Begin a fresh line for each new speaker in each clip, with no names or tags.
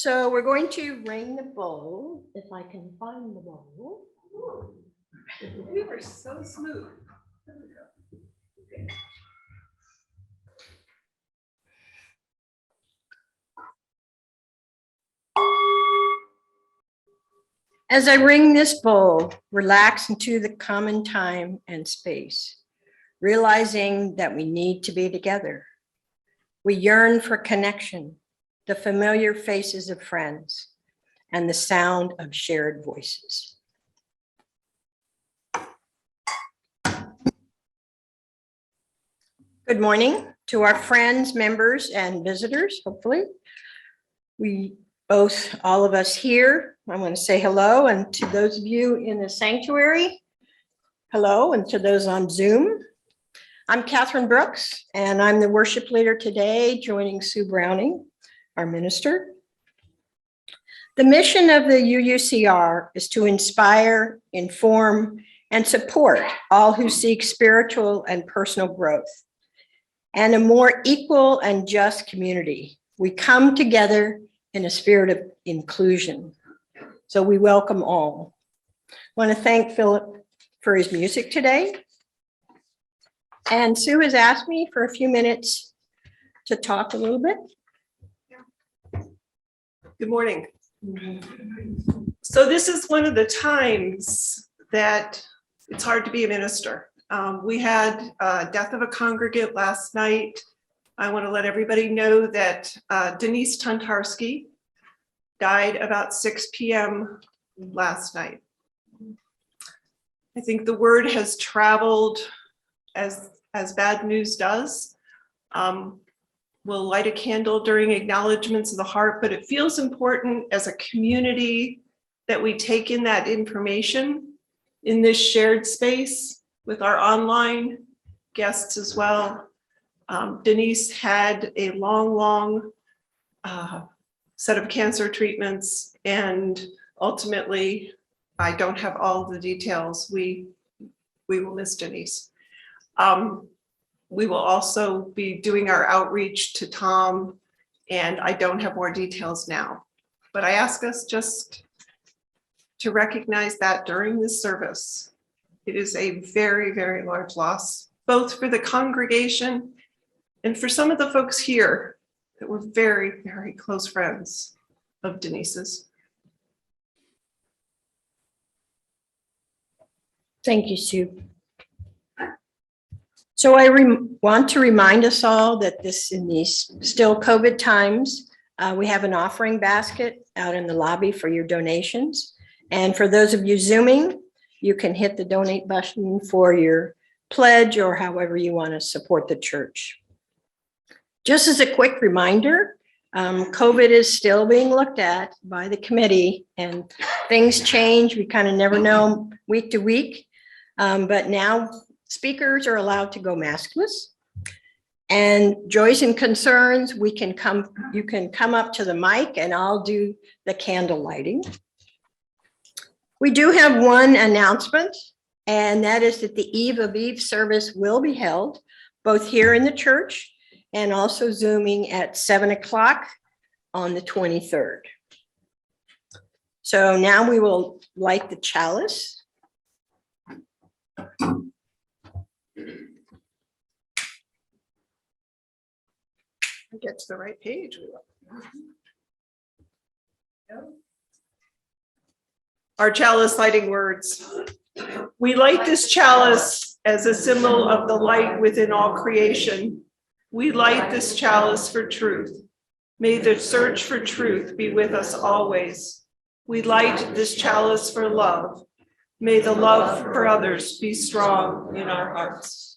So we're going to ring the bowl, if I can find the bowl.
We were so smooth.
As I ring this bowl, relax into the common time and space, realizing that we need to be together. We yearn for connection, the familiar faces of friends, and the sound of shared voices. Good morning to our friends, members, and visitors, hopefully. All of us here, I want to say hello, and to those of you in the sanctuary, hello, and to those on Zoom. I'm Catherine Brooks, and I'm the worship leader today, joining Sue Browning, our minister. The mission of the UUCR is to inspire, inform, and support all who seek spiritual and personal growth and a more equal and just community. We come together in a spirit of inclusion. So we welcome all. I want to thank Philip for his music today. And Sue has asked me for a few minutes to talk a little bit.
Good morning. So this is one of the times that it's hard to be a minister. We had a death of a congregant last night. I want to let everybody know that Denise Tuntarski died about 6 p.m. last night. I think the word has traveled as bad news does. We'll light a candle during acknowledgements of the heart, but it feels important as a community that we take in that information in this shared space with our online guests as well. Denise had a long set of cancer treatments, and ultimately, I don't have all the details. We will miss Denise. We will also be doing our outreach to Tom, and I don't have more details now. But I ask us just to recognize that during this service. It is a very, very large loss, both for the congregation and for some of the folks here that were very, very close friends of Denise's.
Thank you, Sue. So I want to remind us all that in these still COVID times, we have an offering basket out in the lobby for your donations. And for those of you Zooming, you can hit the donate button for your pledge or however you want to support the church. Just as a quick reminder, COVID is still being looked at by the committee, and things change. We kind of never know week to week, but now speakers are allowed to go maskless. And joys and concerns, you can come up to the mic and I'll do the candle lighting. We do have one announcement, and that is that the Eve of Eve service will be held both here in the church and also Zooming at 7 o'clock on the 23rd. So now we will light the chalice.
Get to the right page. Our chalice lighting words. We light this chalice as a symbol of the light within all creation. We light this chalice for truth. May the search for truth be with us always. We light this chalice for love. May the love for others be strong in our hearts.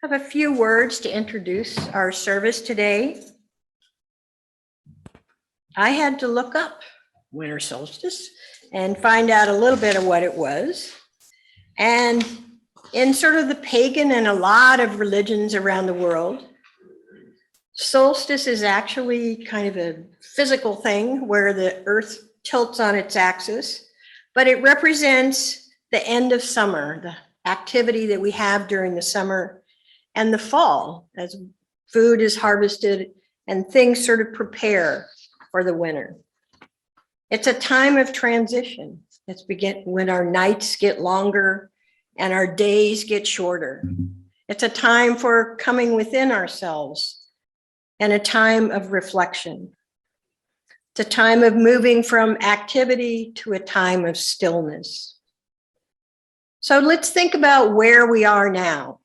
have a few words to introduce our service today. I had to look up winter solstice and find out a little bit of what it was. And in sort of the pagan and a lot of religions around the world, solstice is actually kind of a physical thing where the earth tilts on its axis, but it represents the end of summer, the activity that we have during the summer and the fall as food is harvested and things sort of prepare for the winter. It's a time of transition. It's when our nights get longer and our days get shorter. It's a time for coming within ourselves and a time of reflection. It's a time of moving from activity to a time of stillness. So let's think about where we are now.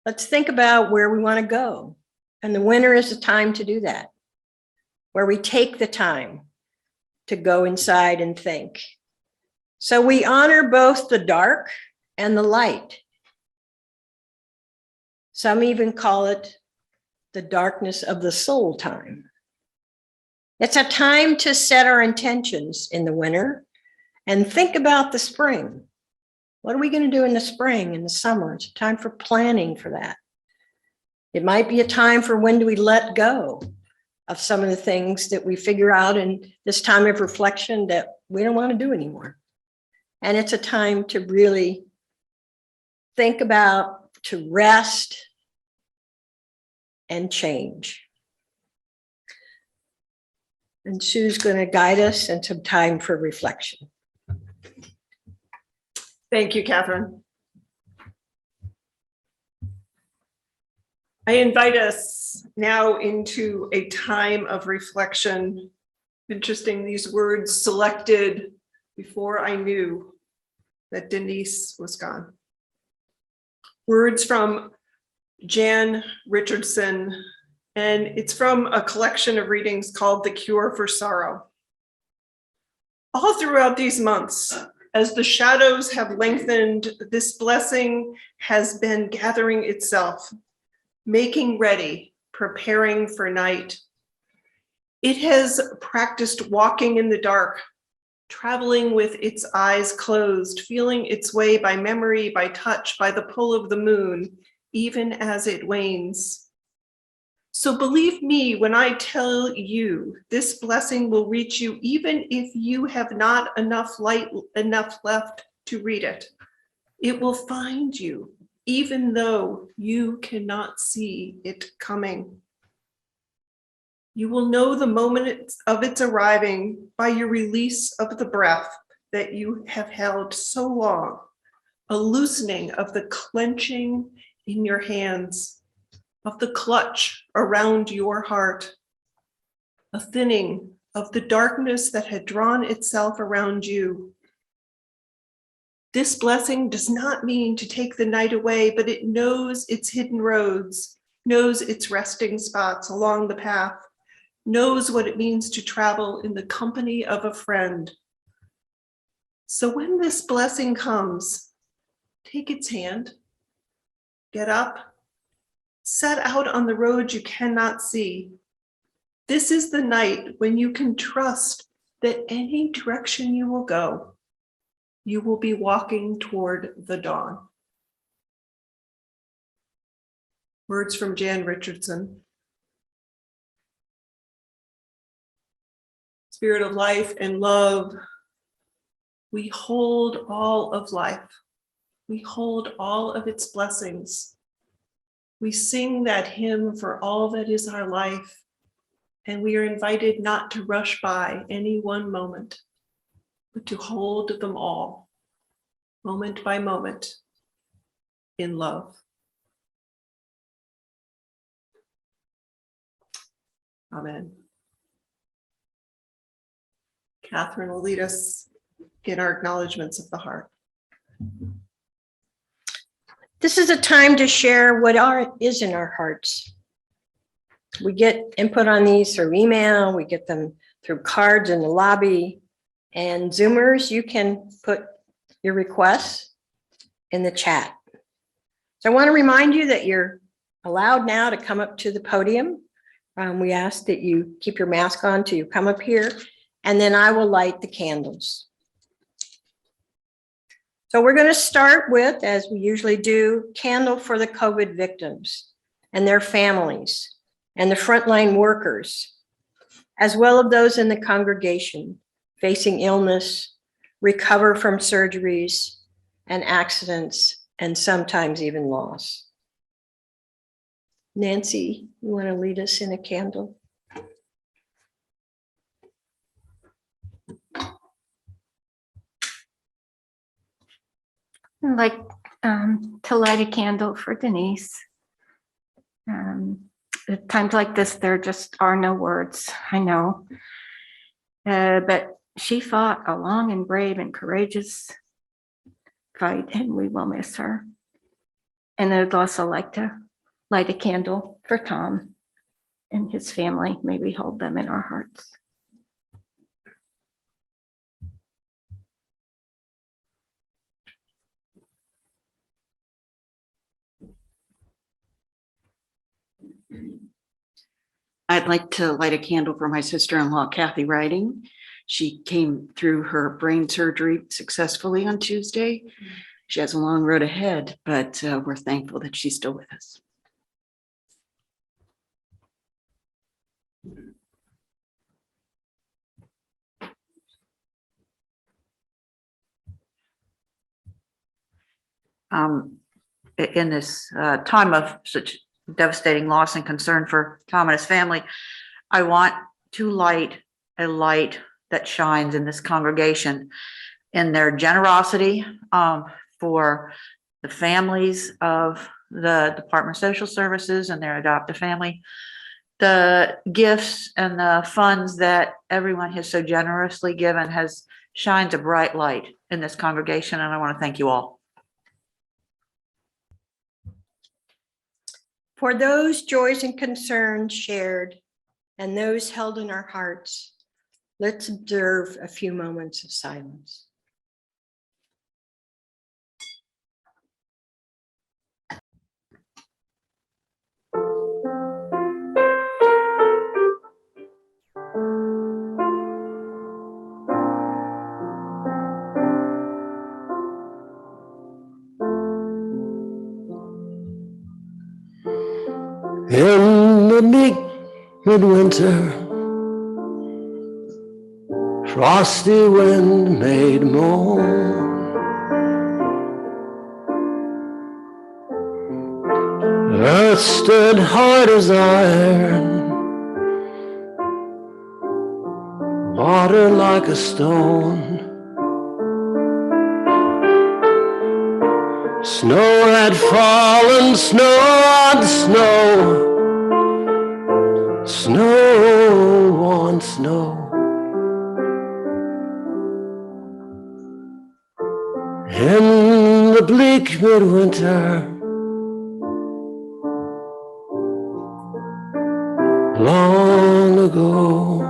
Let's think about where we want to go. And the winter is a time to do that, where we take the time to go inside and think. So we honor both the dark and the light. Some even call it the darkness of the soul time. It's a time to set our intentions in the winter and think about the spring. What are we going to do in the spring, in the summer? It's a time for planning for that. It might be a time for when do we let go of some of the things that we figure out in this time of reflection that we don't want to do anymore. And it's a time to really think about, to rest and change. And Sue's going to guide us into time for reflection.
Thank you, Catherine. I invite us now into a time of reflection. Interesting, these words selected before I knew that Denise was gone. Words from Jan Richardson, and it's from a collection of readings called The Cure for Sorrow. All throughout these months, as the shadows have lengthened, this blessing has been gathering itself, making ready, preparing for night. It has practiced walking in the dark, traveling with its eyes closed, feeling its way by memory, by touch, by the pull of the moon, even as it wanes. So believe me when I tell you, this blessing will reach you even if you have not enough light enough left to read it. It will find you, even though you cannot see it coming. You will know the moment of its arriving by your release of the breath that you have held so long, a loosening of the clenching in your hands, of the clutch around your heart, a thinning of the darkness that had drawn itself around you. This blessing does not mean to take the night away, but it knows its hidden roads, knows its resting spots along the path, knows what it means to travel in the company of a friend. So when this blessing comes, take its hand, get up, set out on the road you cannot see. This is the night when you can trust that any direction you will go, you will be walking toward the dawn. Words from Jan Richardson. Spirit of life and love, we hold all of life. We hold all of its blessings. We sing that hymn for all that is our life, and we are invited not to rush by any one moment, but to hold them all, moment by moment, in love. Amen. Catherine will lead us in our acknowledgements of the heart.
This is a time to share what is in our hearts. We get input on these through email, we get them through cards in the lobby, and Zoomers, you can put your requests in the chat. So I want to remind you that you're allowed now to come up to the podium. We ask that you keep your mask on till you come up here, and then I will light the candles. So we're going to start with, as we usually do, candle for the COVID victims and their families and the frontline workers, as well as those in the congregation facing illness, recover from surgeries and accidents, and sometimes even loss. Nancy, you want to lead us in a candle?
I'd like to light a candle for Denise. At times like this, there just are no words, I know. But she fought a long and brave and courageous fight, and we will miss her. And I'd also like to light a candle for Tom and his family. May we hold them in our hearts.
I'd like to light a candle for my sister-in-law, Kathy Riding. She came through her brain surgery successfully on Tuesday. She has a long road ahead, but we're thankful that she's still with us.
In this time of such devastating loss and concern for Tom and his family, I want to light a light that shines in this congregation in their generosity for the families of the Department of Social Services and their adoptive family, the gifts and the funds that everyone has so generously given shines a bright light in this congregation, and I want to thank you all.
For those joys and concerns shared and those held in our hearts, let's observe a few moments of silence.
In the bleak midwinter, frosty wind made moan. Earth stood hard as iron, water like a stone. Snow had fallen, snow on snow, snow on snow. In the bleak midwinter, long ago.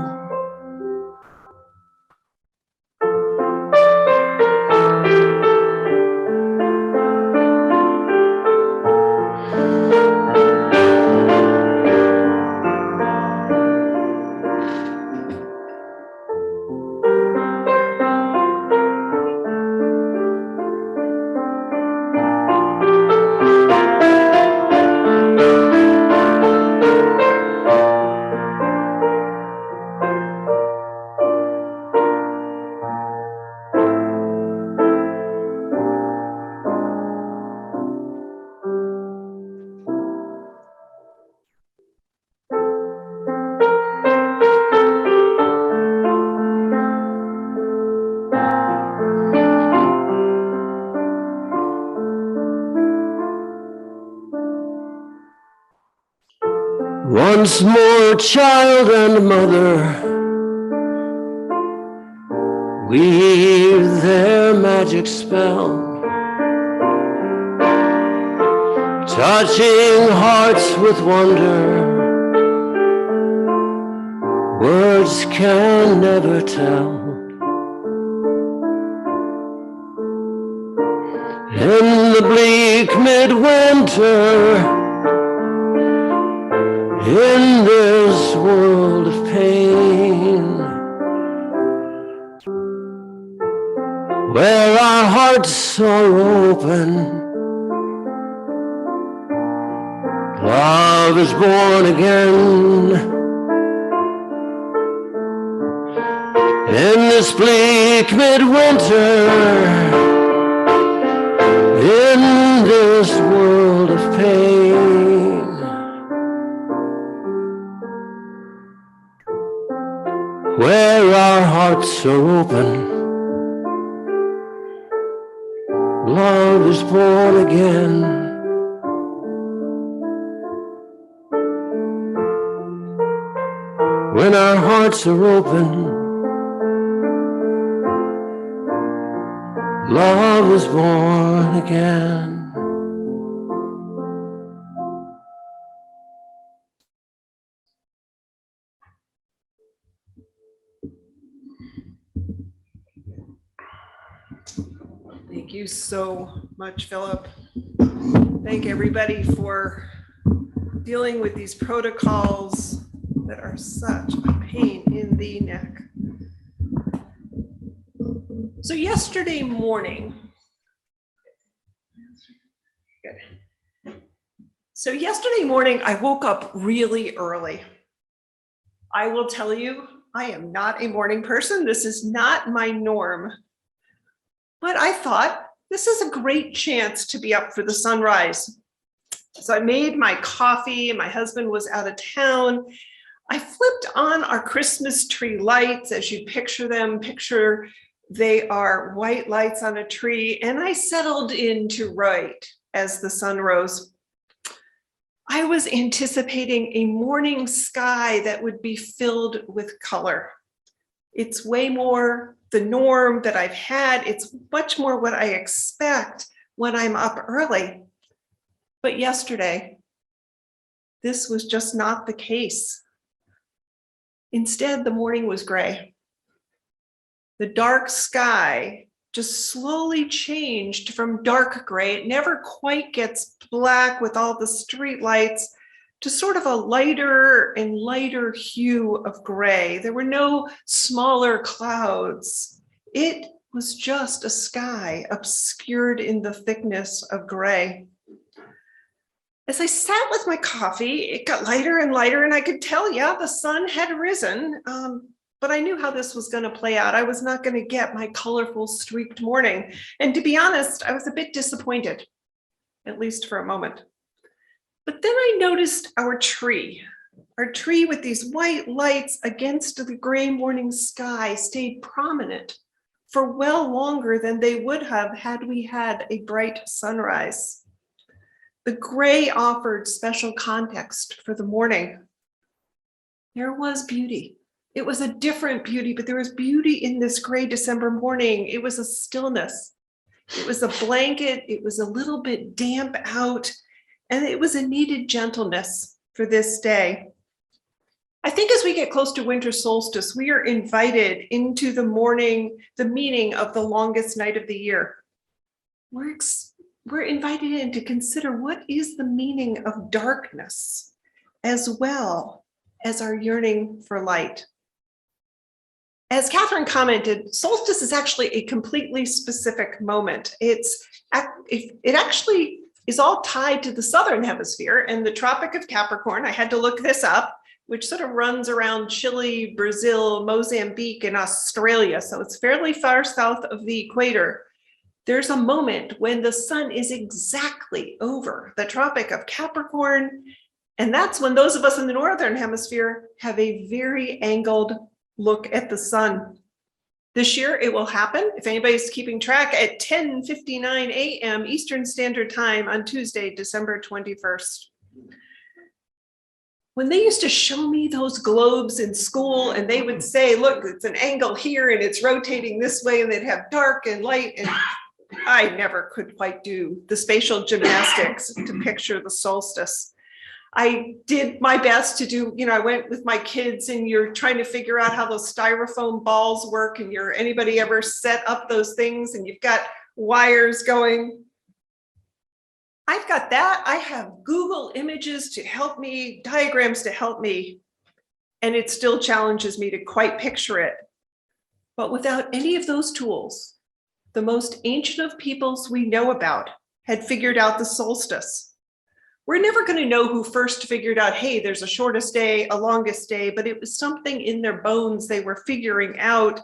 Once more, child and mother weave their magic spell, touching hearts with wonder, words can never tell. In the bleak bleak midwinter in this world of pain, where our hearts are open, love is born again. In this bleak midwinter, in this world of pain, where our hearts are open, love is born again. When our hearts are open, love is born again.
Thank you so much, Philip. Thank everybody for dealing with these protocols that are such a pain in the neck. So yesterday morning, I woke up really early. I will tell you, I am not a morning person. This is not my norm. But I thought this is a great chance to be up for the sunrise. So I made my coffee and my husband was out of town. I flipped on our Christmas tree lights as you picture them. Picture they are white lights on a tree, and I settled in to write as the sun rose. I was anticipating a morning sky that would be filled with color. It's way more the norm that I've had. It's much more what I expect when I'm up early. But yesterday, this was just not the case. Instead, the morning was gray. The dark sky just slowly changed from dark gray. It never quite gets black with all the street lights, to sort of a lighter and lighter hue of gray. There were no smaller clouds. It was just a sky obscured in the thickness of gray. As I sat with my coffee, it got lighter and lighter, and I could tell, yeah, the sun had risen, but I knew how this was going to play out. I was not going to get my colorful streaked morning. And to be honest, I was a bit disappointed, at least for a moment. But then I noticed our tree with these white lights against the gray morning sky stayed prominent for well longer than they would have had we had a bright sunrise. The gray offered special context for the morning. There was beauty. It was a different beauty, but there was beauty in this gray December morning. It was a stillness. It was a blanket. It was a little bit damp out, and it was a needed gentleness for this day. I think as we get close to winter solstice, we are invited into the morning, the meaning of the longest night of the year. We're invited in to consider what is the meaning of darkness, as well as our yearning for light. As Catherine commented, solstice is actually a completely specific moment. It actually is all tied to the southern hemisphere and the Tropic of Capricorn. I had to look this up, which sort of runs around Chile, Brazil, Mozambique, and Australia. So it's fairly far south of the equator. There's a moment when the sun is exactly over the Tropic of Capricorn. And that's when those of us in the northern hemisphere have a very angled look at the sun. This year it will happen, if anybody's keeping track, at 10:59 a.m. Eastern Standard Time on Tuesday, December 21st. When they used to show me those globes in school and they would say, look, it's an angle here and it's rotating this way, and they'd have dark and light, and I never could quite do the spatial gymnastics to picture the solstice. I did my best to do, I went with my kids, and you're trying to figure out how those styrofoam balls work, and anybody ever set up those things and you've got wires going. I've got that. I have Google images to help me, diagrams to help me, and it still challenges me to quite picture it. But without any of those tools, the most ancient of peoples we know about had figured out the solstice. We're never going to know who first figured out, hey, there's a shortest day, a longest day, but it was something in their bones they were figuring out.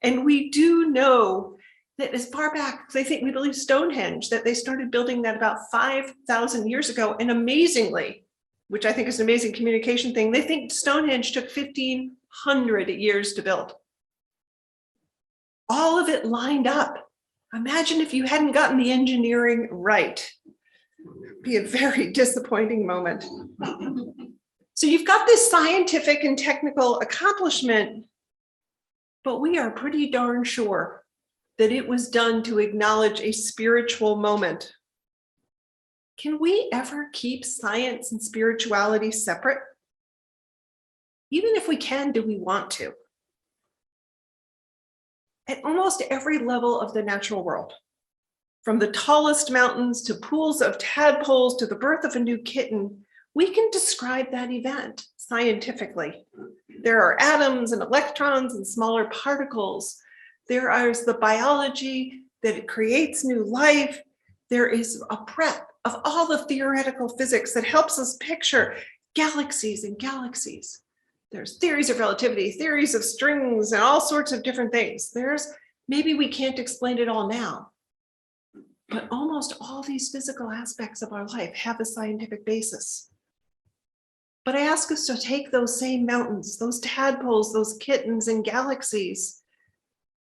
And we do know that as far back, we believe Stonehenge, that they started building that about 5,000 years ago. And amazingly, which I think is an amazing communication thing, they think Stonehenge took 1,500 years to build. All of it lined up. Imagine if you hadn't gotten the engineering right. It'd be a very disappointing moment. So you've got this scientific and technical accomplishment, but we are pretty darn sure that it was done to acknowledge a spiritual moment. Can we ever keep science and spirituality separate? Even if we can, do we want to? At almost every level of the natural world, from the tallest mountains to pools of tadpoles to the birth of a new kitten, we can describe that event scientifically. There are atoms and electrons and smaller particles. There is the biology that creates new life. There is a breadth of all the theoretical physics that helps us picture galaxies and galaxies. There's theories of relativity, theories of strings, and all sorts of different things. Maybe we can't explain it all now, but almost all these physical aspects of our life have a scientific basis. But I ask us to take those same mountains, those tadpoles, those kittens and galaxies,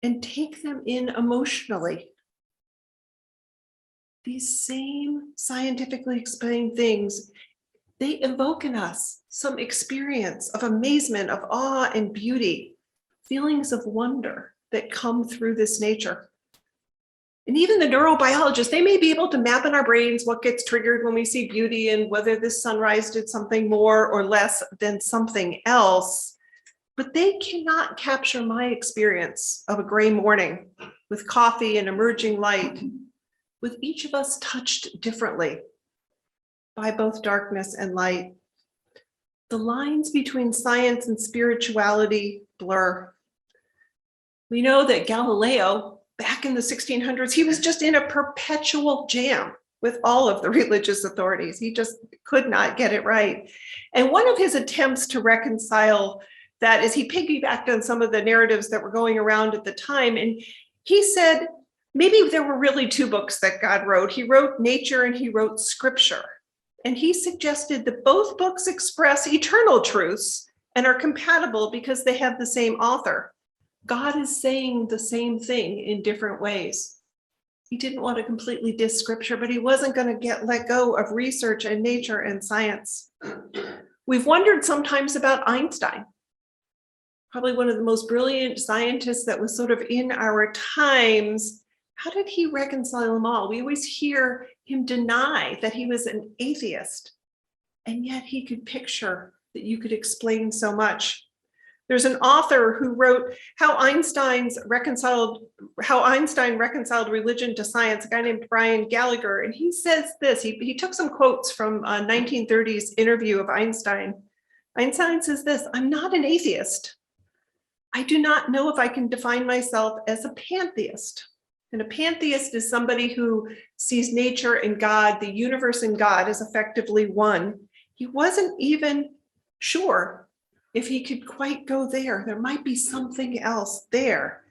and take them in emotionally. These same scientifically explained things, they evoke in us some experience of amazement, of awe and beauty, feelings of wonder that come through this nature. And even the neurobiologists, they may be able to map in our brains what gets triggered when we see beauty and whether this sunrise did something more or less than something else, but they cannot capture my experience of a gray morning with coffee and emerging light, with each of us touched differently by both darkness and light. The lines between science and spirituality blur. We know that Galileo, back in the 1600s, he was just in a perpetual jam with all of the religious authorities. He just could not get it right. And one of his attempts to reconcile that is he piggybacked on some of the narratives that were going around at the time. And he said, maybe there were really two books that God wrote. He wrote nature and he wrote scripture. And he suggested that both books express eternal truths and are compatible because they have the same author. God is saying the same thing in different ways. He didn't want to completely diss scripture, but he wasn't going to let go of research and nature and science. We've wondered sometimes about Einstein, probably one of the most brilliant scientists that was sort of in our times. How did he reconcile them all? We always hear him deny that he was an atheist, and yet he could picture that you could explain so much. There's an author who wrote how Einstein reconciled religion to science, a guy named Brian Gallagher, and he says this, he took some quotes from a 1930s interview of Einstein. Einstein says this, "I'm not an atheist. I do not know if I can define myself as a pantheist." And a pantheist is somebody who sees nature and God, the universe and God, as effectively one. He wasn't even sure if he could quite go there. There might be something else there.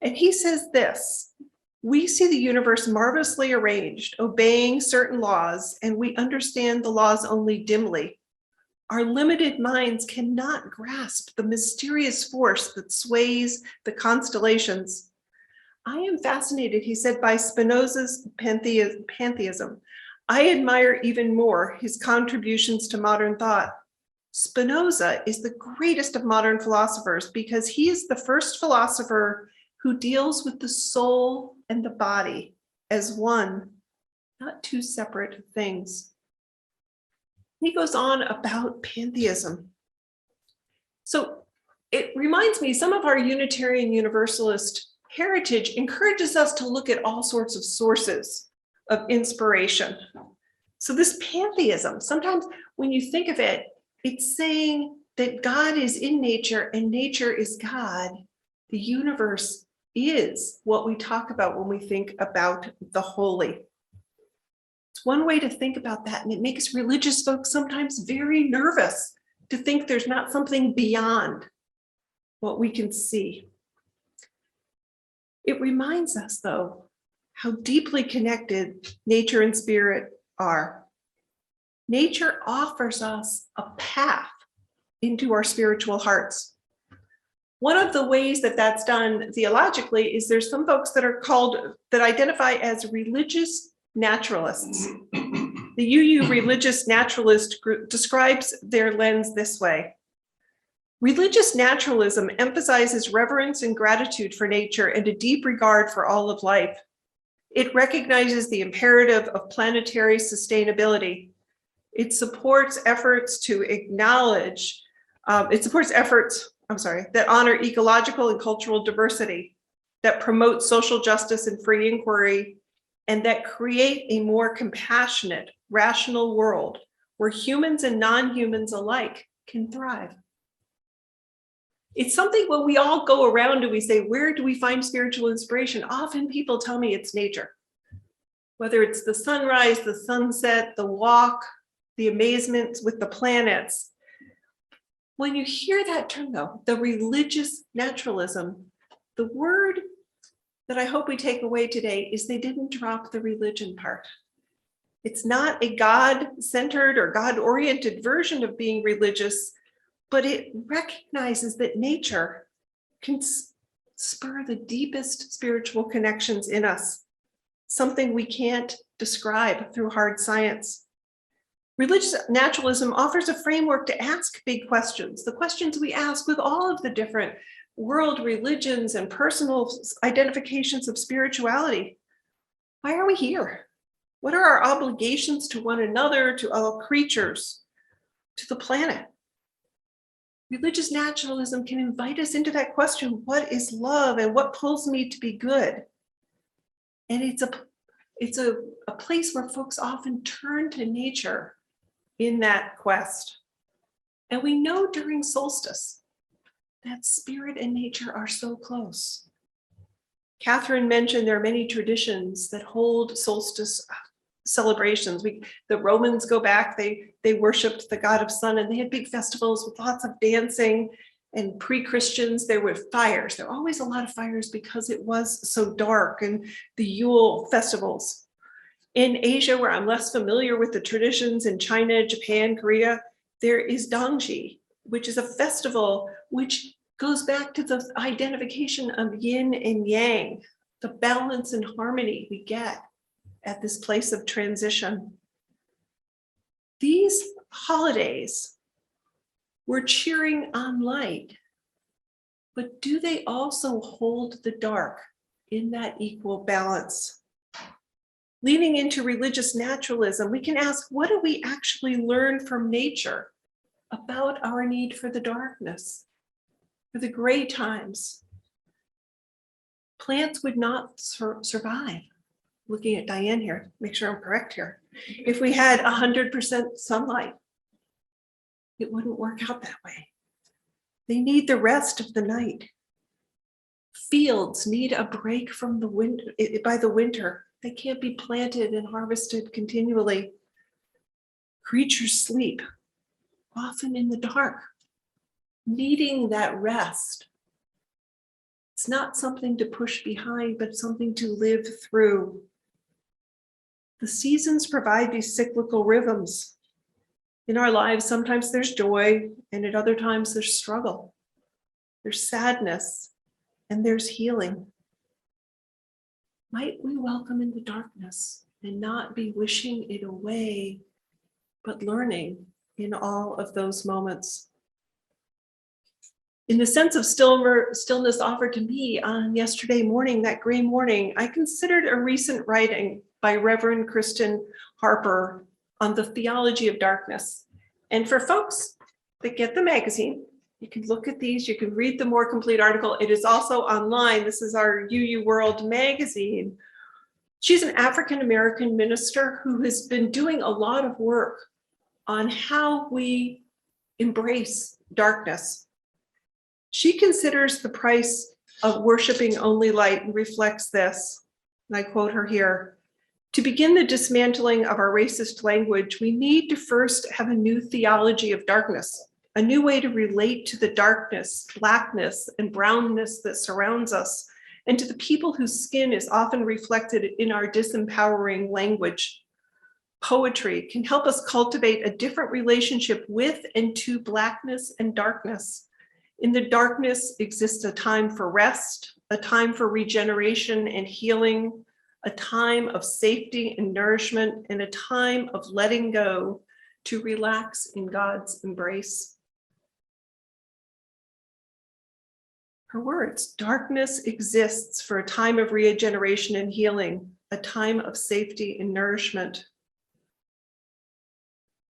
And he says this, "We see the universe marvelously arranged, obeying certain laws, and we understand the laws only dimly. Our limited minds cannot grasp the mysterious force that sways the constellations. I am fascinated," he said, "by Spinoza's pantheism. I admire even more his contributions to modern thought. Spinoza is the greatest of modern philosophers because he is the first philosopher who deals with the soul and the body as one, not two separate things." He goes on about pantheism. So it reminds me, some of our Unitarian Universalist heritage encourages us to look at all sorts of sources of inspiration. So this pantheism, sometimes when you think of it, it's saying that God is in nature and nature is God. The universe is what we talk about when we think about the holy. It's one way to think about that, and it makes religious folks sometimes very nervous to think there's not something beyond what we can see. It reminds us, though, how deeply connected nature and spirit are. Nature offers us a path into our spiritual hearts. One of the ways that that's done theologically is there's some folks that are called, that identify as religious naturalists. The UU Religious Naturalist group describes their lens this way. Religious naturalism emphasizes reverence and gratitude for nature and a deep regard for all of life. It recognizes the imperative of planetary sustainability. It supports efforts to acknowledge, that honor ecological and cultural diversity, that promote social justice and free inquiry, and that create a more compassionate, rational world where humans and non-humans alike can thrive. It's something when we all go around and we say, where do we find spiritual inspiration? Often people tell me it's nature. Whether it's the sunrise, the sunset, the walk, the amazement with the planets. When you hear that term though, the religious naturalism, the word that I hope we take away today is they didn't drop the religion part. It's not a God-centered or God-oriented version of being religious, but it recognizes that nature can spur the deepest spiritual connections in us, something we can't describe through hard science. Religious naturalism offers a framework to ask big questions, the questions we ask with all of the different world religions and personal identifications of spirituality. Why are we here? What are our obligations to one another, to all creatures, to the planet? Religious naturalism can invite us into that question, what is love and what pulls me to be good? And it's a place where folks often turn to nature in that quest. And we know during solstice that spirit and nature are so close. Catherine mentioned there are many traditions that hold solstice celebrations. The Romans go back, they worshiped the god of sun, and they had big festivals with lots of dancing. And pre-Christians, there were fires. There were always a lot of fires because it was so dark, and the Yule festivals. In Asia, where I'm less familiar with the traditions, in China, Japan, Korea, there is Dongji, which is a festival which goes back to the identification of yin and yang, the balance and harmony we get at this place of transition. These holidays, we're cheering on light, but do they also hold the dark in that equal balance? Leaning into religious naturalism, we can ask, what do we actually learn from nature about our need for the darkness, for the gray times? Plants would not survive. Looking at Diane here, make sure I'm correct here. If we had 100% sunlight, it wouldn't work out that way. They need the rest of the night. Fields need a break from the winter. By the winter, they can't be planted and harvested continually. Creatures sleep, often in the dark, needing that rest. It's not something to push behind, but something to live through. The seasons provide these cyclical rhythms. In our lives, sometimes there's joy, and at other times there's struggle. There's sadness, and there's healing. Might we welcome in the darkness and not be wishing it away, but learning in all of those moments. In the sense of stillness offered to me on yesterday morning, that gray morning, I considered a recent writing by Reverend Kristen Harper on the theology of darkness. And for folks that get the magazine, you can look at these, you can read the more complete article. It is also online. This is our UU World magazine. She's an African-American minister who has been doing a lot of work on how we embrace darkness. She considers the price of worshiping only light and reflects this, and I quote her here: "To begin the dismantling of our racist language, we need to first have a new theology of darkness, a new way to relate to the darkness, blackness, and brownness that surrounds us, and to the people whose skin is often reflected in our disempowering language. Poetry can help us cultivate a different relationship with and to blackness and darkness. In the darkness exists a time for rest, a time for regeneration and healing, a time of safety and nourishment, and a time of letting go to relax in God's embrace." Her words: "Darkness exists for a time of regeneration and healing, a time of safety and nourishment."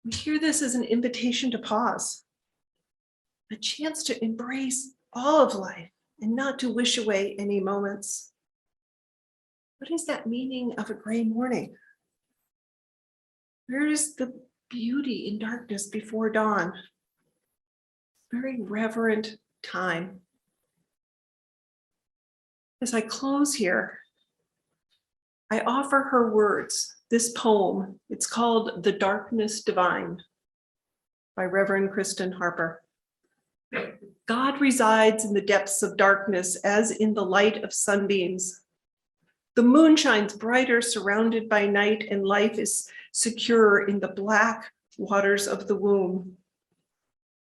We hear this as an invitation to pause, a chance to embrace all of life and not to wish away any moments. What is that meaning of a gray morning? Where is the beauty in darkness before dawn? Very reverent time. As I close here, I offer her words, this poem. It's called "The Darkness Divine" by Reverend Kristen Harper. God resides in the depths of darkness as in the light of sunbeams. The moon shines brighter, surrounded by night, and life is secure in the black waters of the womb.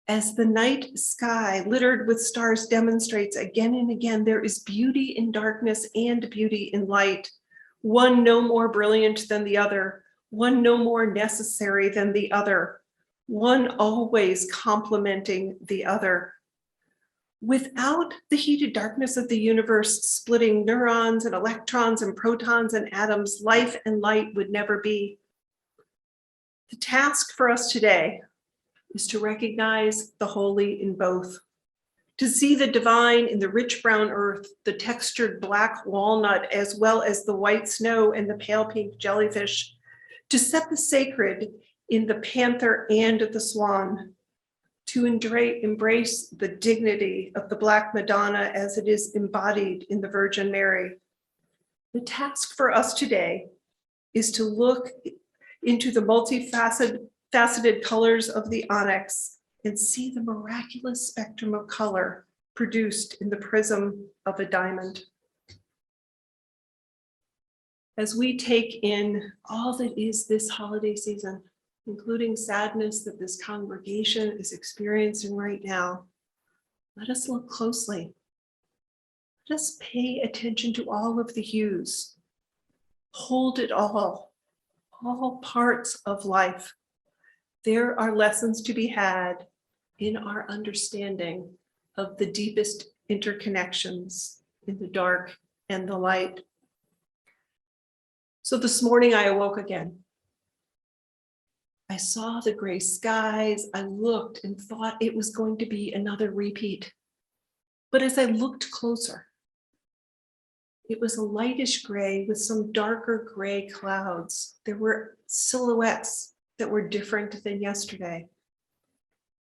As the night sky littered with stars demonstrates again and again, there is beauty in darkness and beauty in light, one no more brilliant than the other, one no more necessary than the other, one always complementing the other. Without the heated darkness of the universe splitting neurons and electrons and protons and atoms, life and light would never be. The task for us today is to recognize the holy in both, to see the divine in the rich brown earth, the textured black walnut, as well as the white snow and the pale pink jellyfish, to set the sacred in the panther and the swan, to embrace the dignity of the Black Madonna as it is embodied in the Virgin Mary. The task for us today is to look into the multifaceted colors of the onyx and see the miraculous spectrum of color produced in the prism of a diamond. As we take in all that is this holiday season, including sadness that this congregation is experiencing right now, let us look closely. Let us pay attention to all of the hues. Hold it all parts of life. There are lessons to be had in our understanding of the deepest interconnections in the dark and the light. So this morning I awoke again. I saw the gray skies. I looked and thought it was going to be another repeat. But as I looked closer, it was a lightish gray with some darker gray clouds. There were silhouettes that were different than yesterday.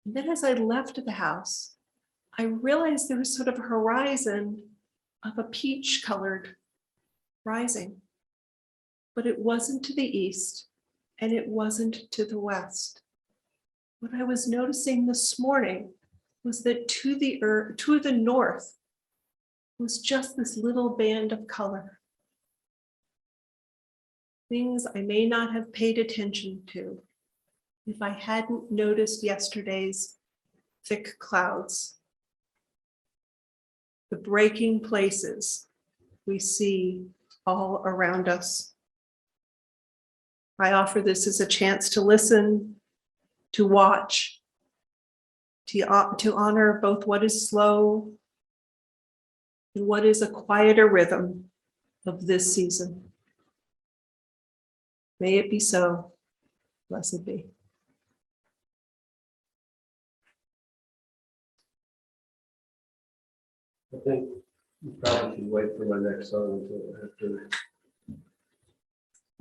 And then as I left the house, I realized there was sort of a horizon of a peach colored rising, but it wasn't to the east and it wasn't to the west. What I was noticing this morning was that to the north was just this little band of color. Things I may not have paid attention to if I hadn't noticed yesterday's thick clouds. The breaking places we see all around us. I offer this as a chance to listen, to watch, to honor both what is slow and what is a quieter rhythm of this season. May it be so. Blessed be.
I think you probably should wait for my next song until after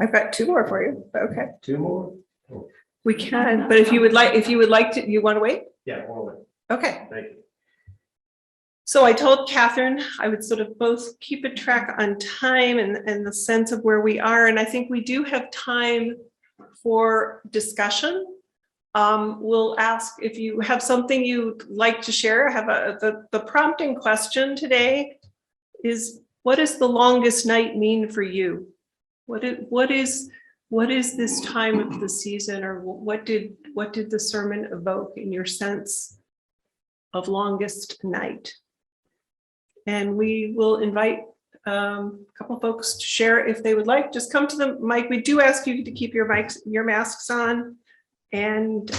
I've got two more for you. Okay,
Two more?
we can, but if you would like to, you want to wait?
Yeah, one.
Okay.
Thank you.
So I told Catherine I would sort of both keep a track on time and the sense of where we are. And I think we do have time for discussion. We'll ask if you have something you'd like to share. The prompting question today is, what does the longest night mean for you? What is this time of the season, or what did the sermon evoke in your sense of longest night? And we will invite a couple folks to share if they would like. Just come to the mic. We do ask you to keep your masks on, and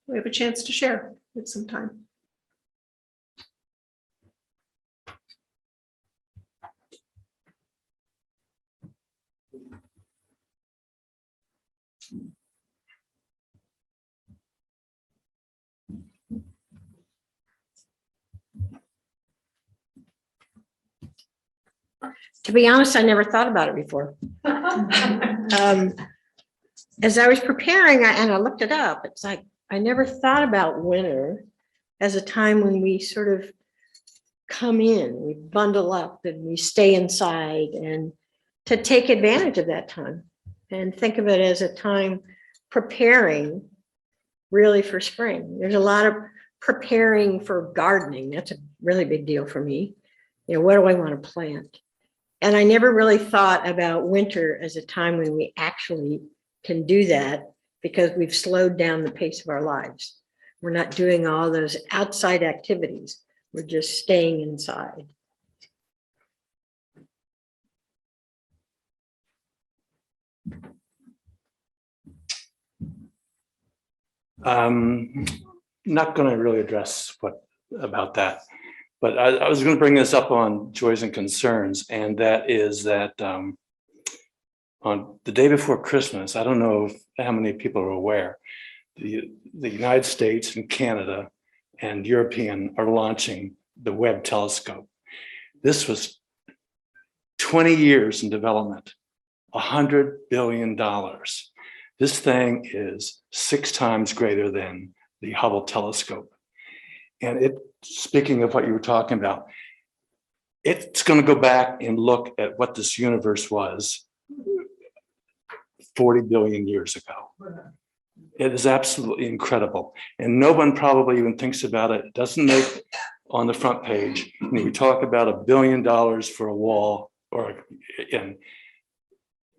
we have a chance to share with some time.
To be honest, I never thought about it before. As I was preparing and I looked it up, it's like, I never thought about winter as a time when we sort of come in, we bundle up and we stay inside, and to take advantage of that time and think of it as a time preparing really for spring. There's a lot of preparing for gardening. That's a really big deal for me. You know, what do I want to plant? And I never really thought about winter as a time when we actually can do that, because we've slowed down the pace of our lives. We're not doing all those outside activities. We're just staying inside.
Not going to really address about that, but I was going to bring this up on joys and concerns, and that is that on the day before Christmas, I don't know how many people are aware, the United States and Canada and European are launching the Webb telescope. This was 20 years in development, $100 billion. This thing is 6 times greater than the Hubble telescope. And speaking of what you were talking about, it's going to go back and look at what this universe was 40 billion years ago. It is absolutely incredible. And no one probably even thinks about it. It doesn't make on the front page. And we talk about $1 billion for a wall, and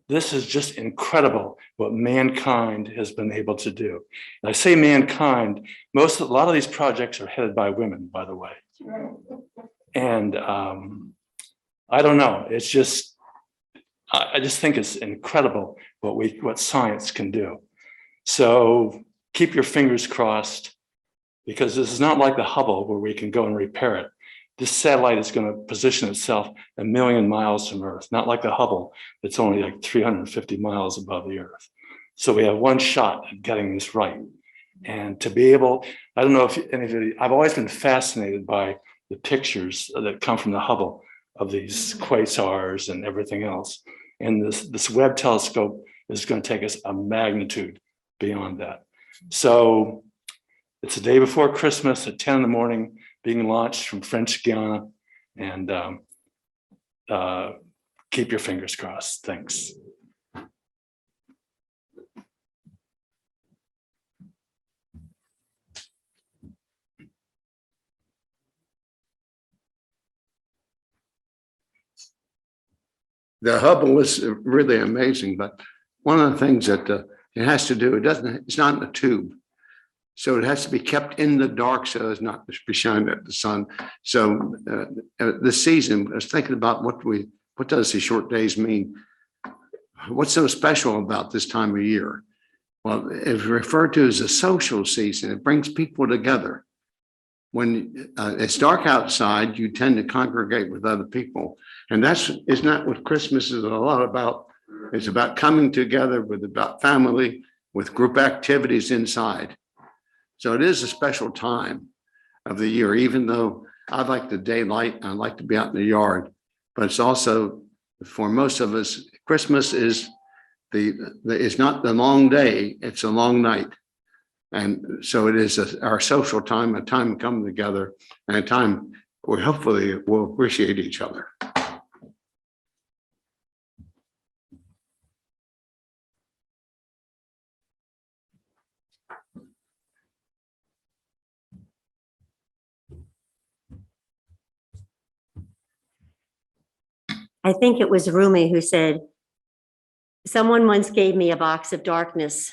this is just incredible what mankind has been able to do. And I say mankind, a lot of these projects are headed by women, by the way. And I don't know, it's just, I just think it's incredible what science can do. So keep your fingers crossed, because this is not like the Hubble where we can go and repair it. This satellite is going to position itself 1 million miles from Earth, not like the Hubble that's only like 350 miles above the Earth. So we have one shot at getting this right. And to be able, I don't know if any of you, I've always been fascinated by the pictures that come from the Hubble of these quasars and everything else. And this Webb telescope is going to take us a magnitude beyond that. So it's the day before Christmas at 10 in the morning, being launched from French Guiana, and keep your fingers crossed. Thanks.
The Hubble is really amazing, but one of the things that it has to do, it's not in a tube. So it has to be kept in the dark so as not to be shined at the sun. So this season, I was thinking about what does these short days mean? What's so special about this time of year? Well, it's referred to as a social season. It brings people together. When it's dark outside, you tend to congregate with other people. And isn't that what Christmas is a lot about? It's about coming together about family, with group activities inside. So it is a special time of the year, even though I like the daylight, I like to be out in the yard, but it's also, for most of us, Christmas is it's not the long day, it's a long night. And so it is our social time, a time to come together, and a time where hopefully we'll appreciate each other.
I think it was Rumi who said, someone once gave me a box of darkness,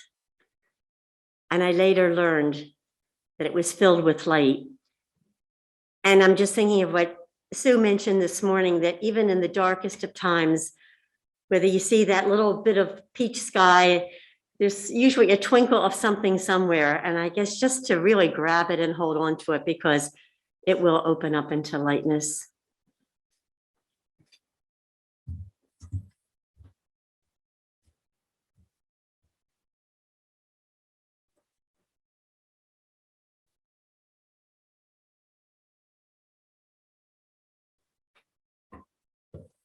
and I later learned that it was filled with light. And I'm just thinking of what Sue mentioned this morning, that even in the darkest of times, whether you see that little bit of peach sky, there's usually a twinkle of something somewhere. And I guess just to really grab it and hold on to it, because it will open up into lightness.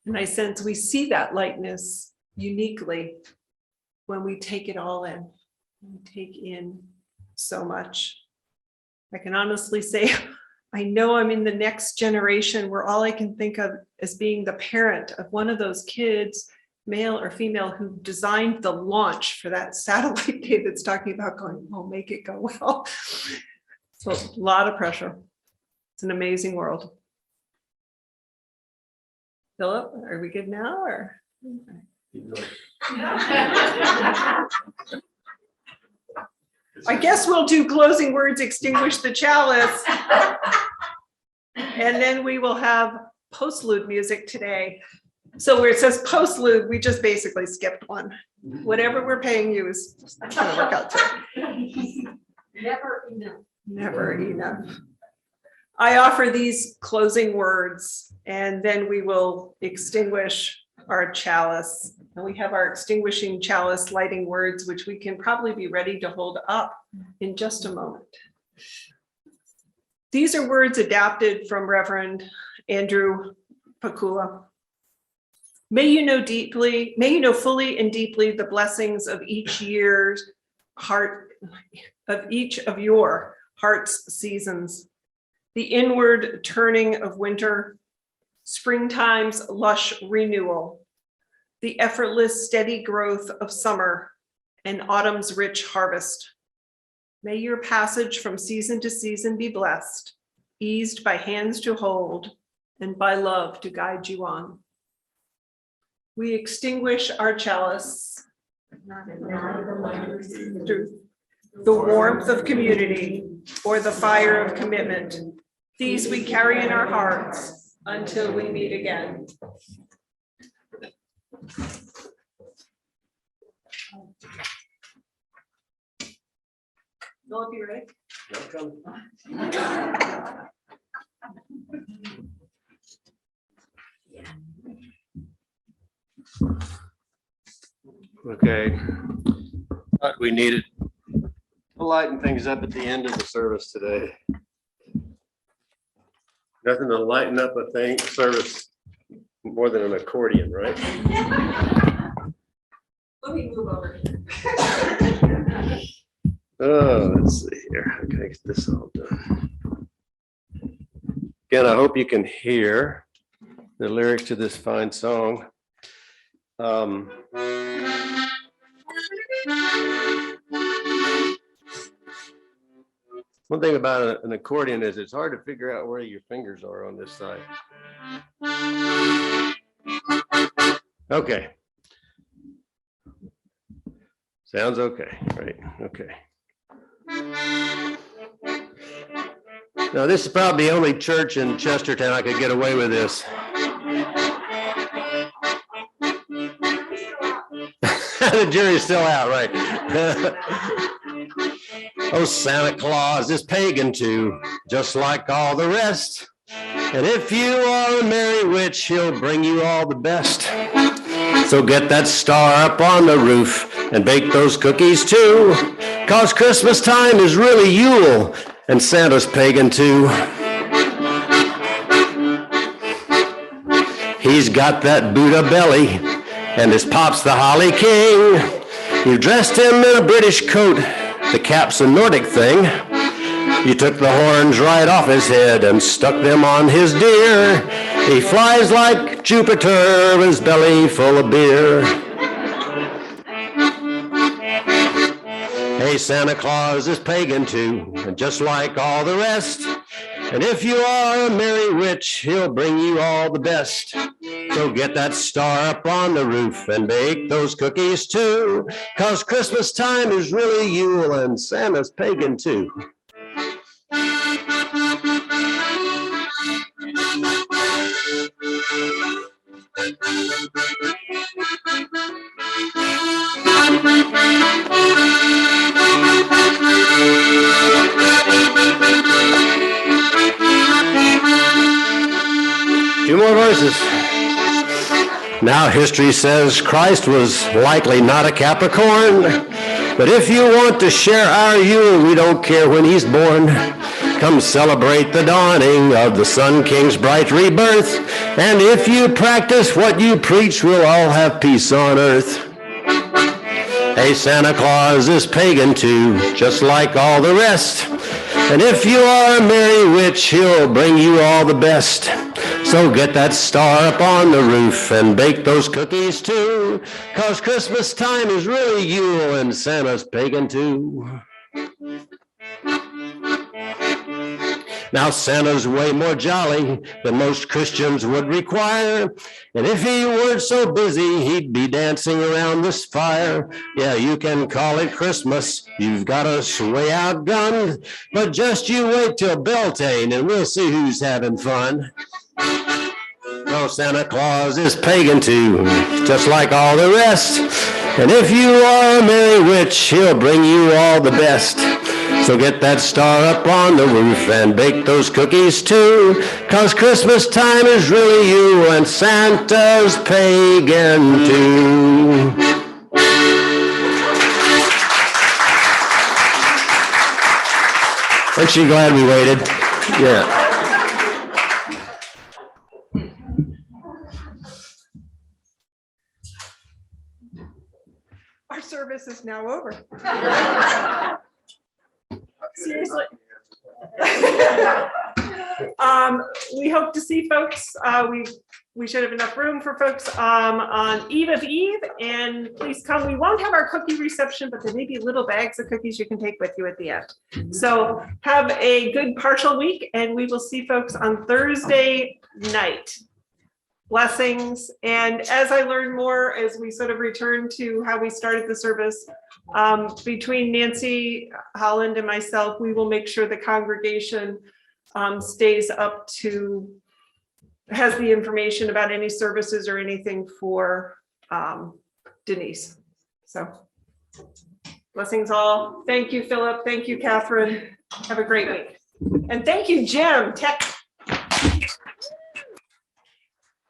And I sense we see that lightness uniquely when we take it all in, we take in so much. I can honestly say, I know I'm in the next generation where all I can think of is being the parent of one of those kids, male or female, who designed the launch for that satellite David's talking about, going, oh, make it go well. So a lot of pressure. It's an amazing world. Philip, are we good now, or? I guess we'll do closing words, extinguish the chalice. And then we will have postlude music today. So where it says postlude, we just basically skipped one. Whatever we're paying you is gonna work out today.
Never enough.
Never enough. I offer these closing words, and then we will extinguish our chalice. And we have our extinguishing chalice lighting words, which we can probably be ready to hold up in just a moment. These are words adapted from Reverend Andrew Pakula. May you know deeply, may you know fully and deeply the blessings of each year's heart, of each of your heart's seasons. The inward turning of winter, springtime's lush renewal, the effortless steady growth of summer, and autumn's rich harvest. May your passage from season to season be blessed, eased by hands to hold, and by love to guide you on. We extinguish our chalice through the warmth of community or the fire of commitment. These we carry in our hearts until we meet again. Philip, you ready?
Okay. Thought we needed to lighten things up at the end of the service today. Nothing to lighten up a service more than an accordion, right?
Let me move over.
Oh, let's see here. Okay, get this all done. Again, I hope you can hear the lyrics to this fine song. One thing about an accordion is it's hard to figure out where your fingers are on this side. Okay. Sounds okay, right? Okay. Now, this is probably the only church in Chestertown I could get away with this. The jury's still out, right? Oh, Santa Claus is pagan too, just like all the rest. And if you are a merry witch, he'll bring you all the best. So get that star up on the roof and bake those cookies too, 'cause Christmas time is really Yule, and Santa's pagan too. He's got that Buddha belly And his pop's the Holly King. You dressed him in a British coat, the cap's a Nordic thing. You took the horns right off his head and stuck them on his deer. He flies like Jupiter, his belly full of beer. Hey, Santa Claus is pagan too, just like all the rest. And if you are a merry witch, he'll bring you all the best. So get that star up on the roof and bake those cookies too, 'cause Christmas time is really Yule and Santa's pagan too. Two more verses. Now history says Christ was likely not a Capricorn, but if you want to share our Yule, we don't care when he's born. Come celebrate the dawning of the Sun King's bright rebirth, and if you practice what you preach, we'll all have peace on earth. Hey, Santa Claus is pagan too, just like all the rest. And if you are a merry witch, he'll bring you all the best. So get that star up on the roof and bake those cookies too, 'cause Christmas time is really Yule and Santa's pagan too. Now Santa's way more jolly than most Christians would require. And if he weren't so busy, he'd be dancing around this fire. Yeah, you can call it Christmas. You've got us way outgunned. But just you wait till Beltane and we'll see who's having fun. No, Santa Claus is pagan too, just like all the rest. And if you are a merry witch, he'll bring you all the best. So get that star up on the roof and bake those cookies too, 'cause Christmas time is really you and Santa's pagan too. Aren't you glad we waited? Yeah.
Our service is now over. Seriously. We hope to see folks. We should have enough room for folks on Eve of Eve, and please come. We won't have our cookie reception, but there may be little bags of cookies you can take with you at the end. So have a good partial week, and we will see folks on Thursday night. Blessings. And as I learn more, as we sort of return to how we started the service, between Nancy Holland and myself, we will make sure the congregation stays up to, has the information about any services or anything for Denise. So blessings all. Thank you, Philip. Thank you, Catherine. Have a great week. And thank you, Jim, tech